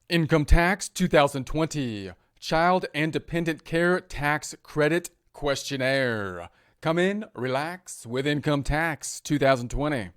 Income Tax 2020 Child and Dependent Care Tax Credit Questionnaire. Come in, relax with Income Tax 2020.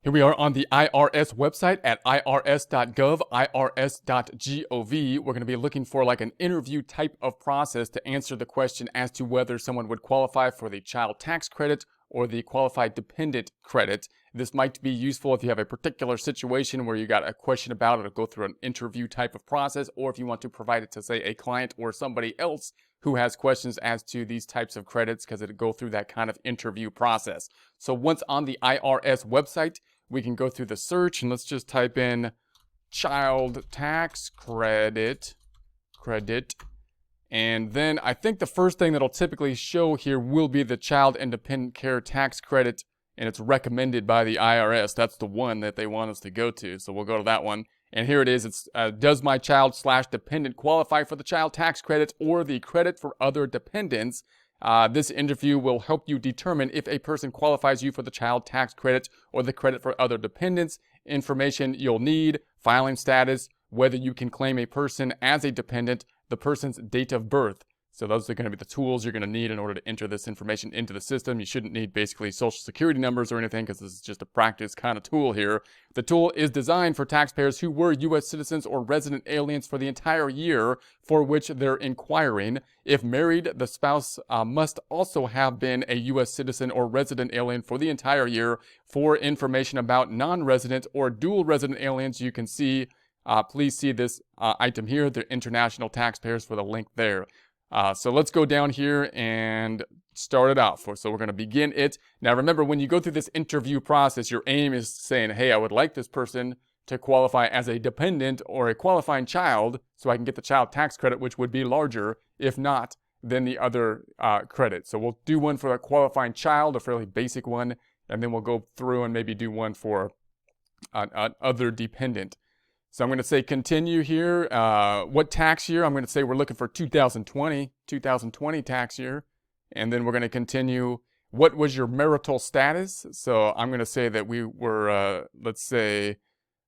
Here we are on the IRS website at irs.gov, irs.gov. We're going to be looking for like an interview type of process to answer the question as to whether someone would qualify for the child tax credit or the qualified dependent credit. This might be useful if you have a particular situation where you got a question about it, or go through an interview type of process, or if you want to provide it to, say, a client or somebody else who has questions as to these types of credits, because it'll go through that kind of interview process. So once on the IRS website, we can go through the search, and let's just type in child tax credit, and then I think the first thing that'll typically show here will be the child and dependent care tax credit, and it's recommended by the IRS. That's the one that they want us to go to, so we'll go to that one. And here it is. It's does my child/dependent qualify for the child tax credit or the credit for other dependents? This interview will help you determine if a person qualifies you for the child tax credit or the credit for other dependents. Information you'll need: filing status, whether you can claim a person as a dependent, the person's date of birth. So those are going to be the tools you're going to need in order to enter this information into the system. You shouldn't need basically social security numbers or anything, because this is just a practice kind of tool here. The tool is designed for taxpayers who were U.S. citizens or resident aliens for the entire year for which they're inquiring. If married, the spouse must also have been a U.S. citizen or resident alien for the entire year. For information about non-resident or dual resident aliens, you can see, please see this item here, the international taxpayers, for the link there. So let's go down here and start it out. So we're going to begin it. Now remember, when you go through this interview process, your aim is saying, hey, I would like this person to qualify as a dependent or a qualifying child so I can get the child tax credit, which would be larger, if not, than the other credit. So we'll do one for a qualifying child, a fairly basic one, and then we'll go through and maybe do one for other dependent. So I'm going to say continue here. What tax year? I'm going to say we're looking for 2020 tax year. And then we're going to continue. What was your marital status? So I'm going to say that we were, let's say,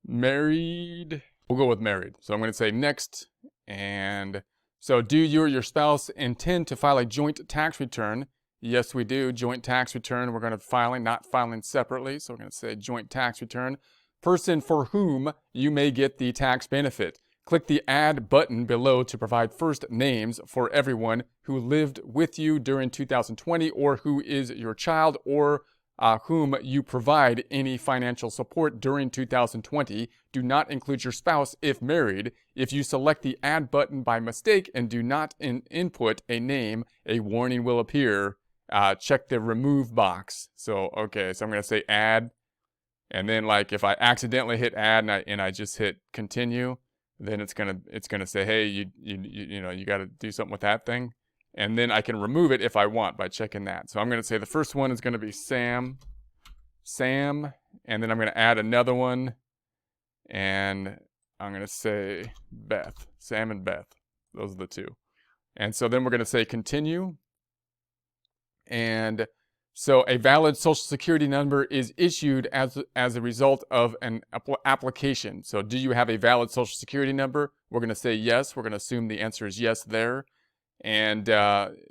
married. We'll go with married. So I'm going to say next. And so do you or your spouse intend to file a joint tax return? Yes, we do. Joint tax return. We're going to filing, not filing separately. So we're going to say joint tax return. Person for whom you may get the tax benefit. Click the Add button below to provide first names for everyone who lived with you during 2020 or who is your child, or whom you provide any financial support during 2020. Do not include your spouse if married. If you select the Add button by mistake and do not input a name, a warning will appear. Check the Remove box. So, okay, so I'm going to say Add. And then, like, if I accidentally hit add and I just hit continue, then it's gonna say, hey, you know, you got to do something with that thing. And then I can remove it if I want by checking that. So I'm gonna say the first one is gonna be Sam, and then I'm gonna add another one, and I'm gonna say Beth, Sam and Beth. Those are the two. And so then we're gonna say continue, and so a valid social security number is issued as a result of an application. So do you have a valid social security number? We're going to say yes. We're going to assume the answer is yes there. And a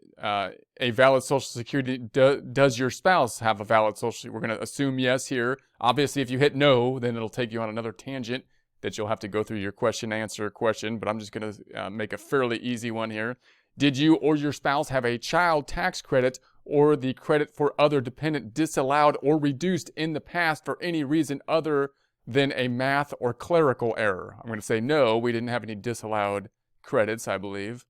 valid social security, does your spouse have a valid social security? We're going to assume yes here. Obviously, if you hit no, then it'll take you on another tangent that you'll have to go through your answer question. But I'm just going to make a fairly easy one here. Did you or your spouse have a child tax credit or the credit for other dependent disallowed or reduced in the past for any reason other than a math or clerical error? I'm going to say no, we didn't have any disallowed credits, I believe.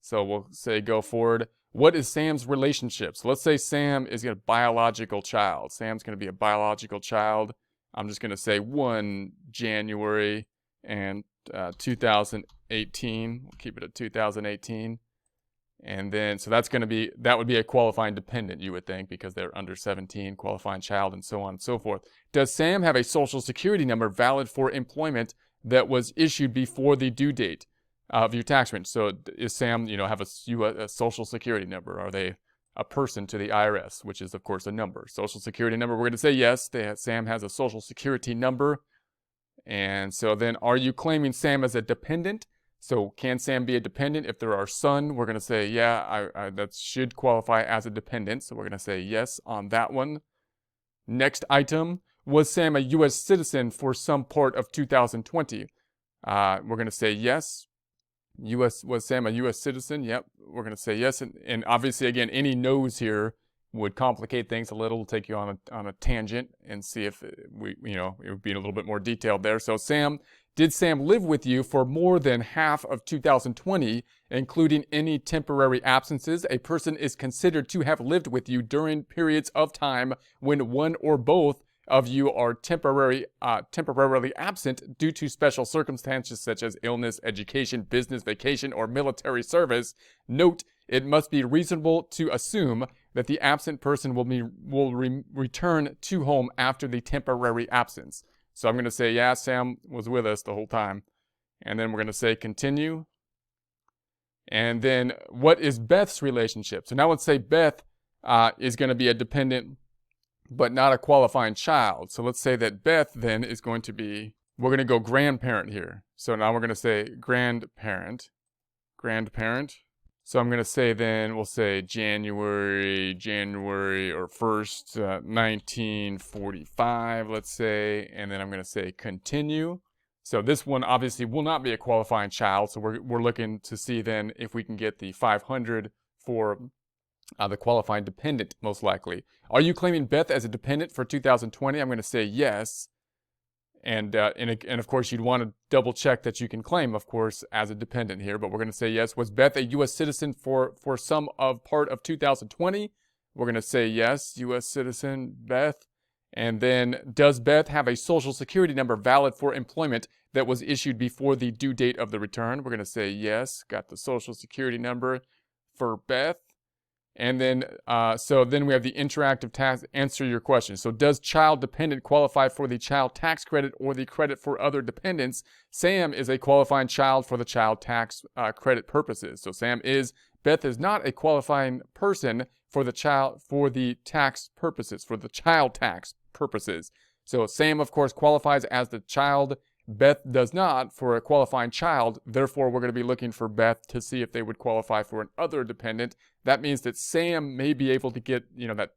So we'll say go forward. What is Sam's relationship? So let's say Sam is a biological child. Sam's going to be a biological child. I'm just going to say 1 January and 2018. We'll keep it at 2018. And then, so that would be a qualifying dependent, you would think, because they're under 17, qualifying child, and so on and so forth. Does Sam have a social security number valid for employment that was issued before the due date of your tax return? So is Sam, have a social security number? Are they a person to the IRS, which is, of course, a number? Social security number, we're going to say yes. Sam has a social security number. And so then, are you claiming Sam as a dependent? So can Sam be a dependent? If they're our son, we're going to say, yeah, that should qualify as a dependent. So we're going to say yes on that one. Next item, was Sam a U.S. citizen for some part of 2020? We're going to say yes. Was Sam a U.S. citizen? Yep, we're going to say yes. And obviously, again, any no's here would complicate things a little, take you on a tangent and see if it would be a little bit more detailed there. So did Sam live with you for more than half of 2020, including any temporary absences? A person is considered to have lived with you during periods of time when one or both of you are temporarily absent due to special circumstances such as illness, education, business, vacation, or military service. Note, it must be reasonable to assume that the absent person will return to home after the temporary absence. So I'm going to say, yeah, Sam was with us the whole time. And then we're going to say continue. And then what is Beth's relationship? So now let's say Beth is going to be a dependent but not a qualifying child. So let's say that Beth then is going to be, we're going to go grandparent here. So now we're going to say grandparent. So I'm going to say then, we'll say January or 1st, 1945, let's say. And then I'm going to say continue. So this one obviously will not be a qualifying child. So we're looking to see then if we can get the 500 for the qualifying dependent, most likely. Are you claiming Beth as a dependent for 2020? I'm going to say yes. And of course, you'd want to double check that you can claim, of course, as a dependent here. But we're going to say yes. Was Beth a U.S. citizen for some of part of 2020? We're going to say yes, U.S. citizen, Beth. And then, does Beth have a social security number valid for employment that was issued before the due date of the return? We're going to say yes, got the social security number for Beth. And then, so then we have the interactive task, answer your question. So does child dependent qualify for the child tax credit or the credit for other dependents? Sam is a qualifying child for the child tax credit purposes. So Beth is not a qualifying person for the child tax purposes, for the child tax purposes. So Sam, of course, qualifies as the child. Beth does not for a qualifying child. Therefore, we're going to be looking for Beth to see if they would qualify for an other dependent. That means that Sam may be able to get, that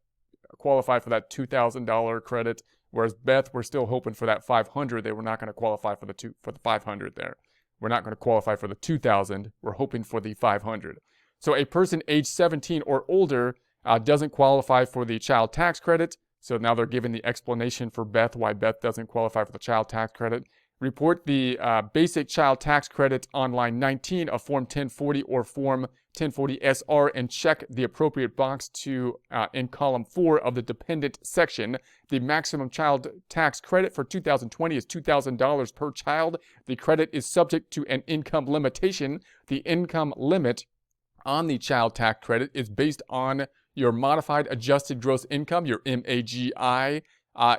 qualify for that $2,000 credit, whereas Beth, we're still hoping for that $500. They were not going to qualify for the $500 there. We're not going to qualify for the $2,000. We're hoping for the $500. So a person age 17 or older doesn't qualify for the child tax credit. So now they're giving the explanation for Beth, why Beth doesn't qualify for the child tax credit. Report the basic child tax credit on line 19 of Form 1040 or Form 1040-SR and check the appropriate box in column 4 of the dependent section. The maximum child tax credit for 2020 is $2,000 per child. The credit is subject to an income limitation. The income limit on the child tax credit is based on your modified adjusted gross income, your MAGI.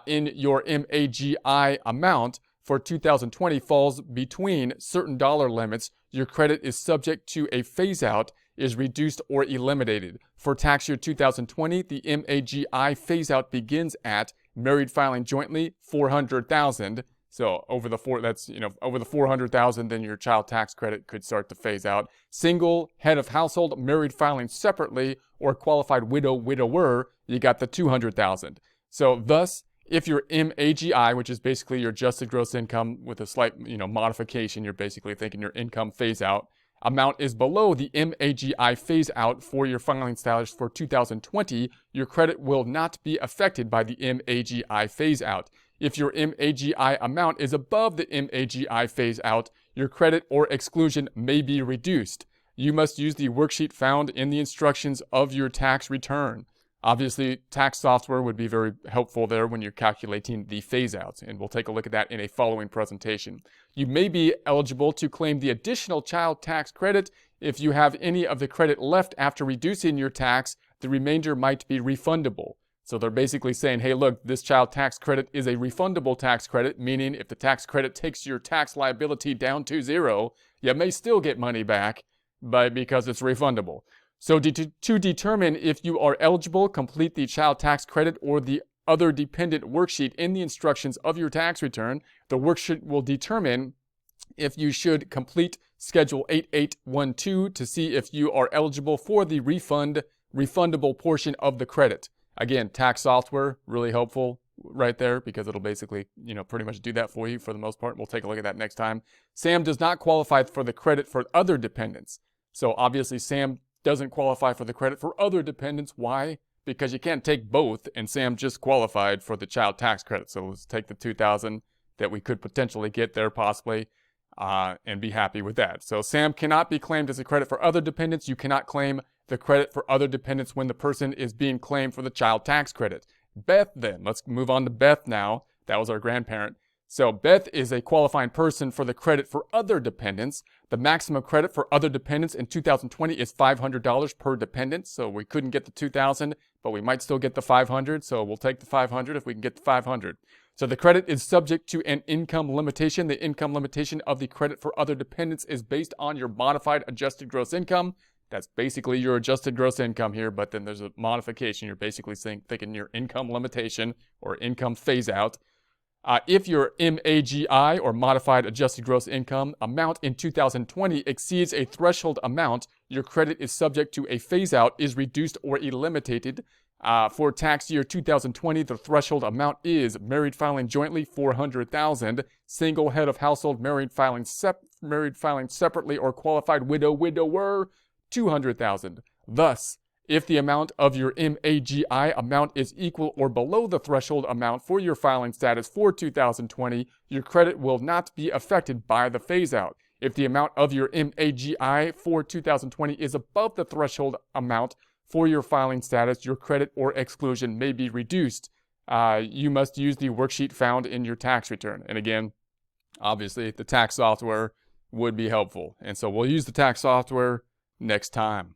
In your MAGI amount for 2020 falls between certain dollar limits, your credit is subject to a phase-out, is reduced or eliminated. For tax year 2020, the MAGI phase-out begins at married filing jointly, $400,000. So over the $400,000, then your child tax credit could start to phase out. Single, head of household, married filing separately, or qualified widower, you got the $200,000. So thus, if your MAGI, which is basically your adjusted gross income with a slight, modification, you're basically thinking your income phase out, amount is below the MAGI phase out for your filing status for 2020, your credit will not be affected by the MAGI phase out. If your MAGI amount is above the MAGI phase out, your credit or exclusion may be reduced. You must use the worksheet found in the instructions of your tax return. Obviously, tax software would be very helpful there when you're calculating the phase-outs, and we'll take a look at that in a following presentation. You may be eligible to claim the additional child tax credit. If you have any of the credit left after reducing your tax, the remainder might be refundable. So they're basically saying, hey, look, this child tax credit is a refundable tax credit, meaning if the tax credit takes your tax liability down to zero, you may still get money back because it's refundable. So to determine if you are eligible, complete the child tax credit or the other dependent worksheet in the instructions of your tax return. The worksheet will determine if you should complete Schedule 8812 to see if you are eligible for the refundable portion of the credit. Again, tax software, really helpful right there because it'll basically, pretty much do that for you for the most part. We'll take a look at that next time. Sam does not qualify for the credit for other dependents. So obviously Sam doesn't qualify for the credit for other dependents. Why? Because you can't take both, and Sam just qualified for the child tax credit. So let's take the $2,000 that we could potentially get there possibly, and be happy with that. So Sam cannot be claimed as a credit for other dependents. You cannot claim the credit for other dependents when the person is being claimed for the child tax credit. Beth then, let's move on to Beth now. That was our grandparent. So Beth is a qualifying person for the credit for other dependents. The maximum credit for other dependents in 2020 is $500 per dependent. So we couldn't get the $2,000, but we might still get the $500. So we'll take the $500 if we can get the $500. So the credit is subject to an income limitation. The income limitation of the credit for other dependents is based on your modified adjusted gross income. That's basically your adjusted gross income here, but then there's a modification. You're basically thinking your income limitation or income phase out. If your MAGI or modified adjusted gross income amount in 2020 exceeds a threshold amount, your credit is subject to a phase out, is reduced or eliminated. For tax year 2020, the threshold amount is married filing jointly, $400,000, single head of household married filing separately, or qualified widower, $200,000. Thus, if the amount of your MAGI amount is equal or below the threshold amount for your filing status for 2020, your credit will not be affected by the phase-out. If the amount of your MAGI for 2020 is above the threshold amount for your filing status, your credit or exclusion may be reduced. You must use the worksheet found in your tax return. And again, obviously, the tax software would be helpful. And so we'll use the tax software next time.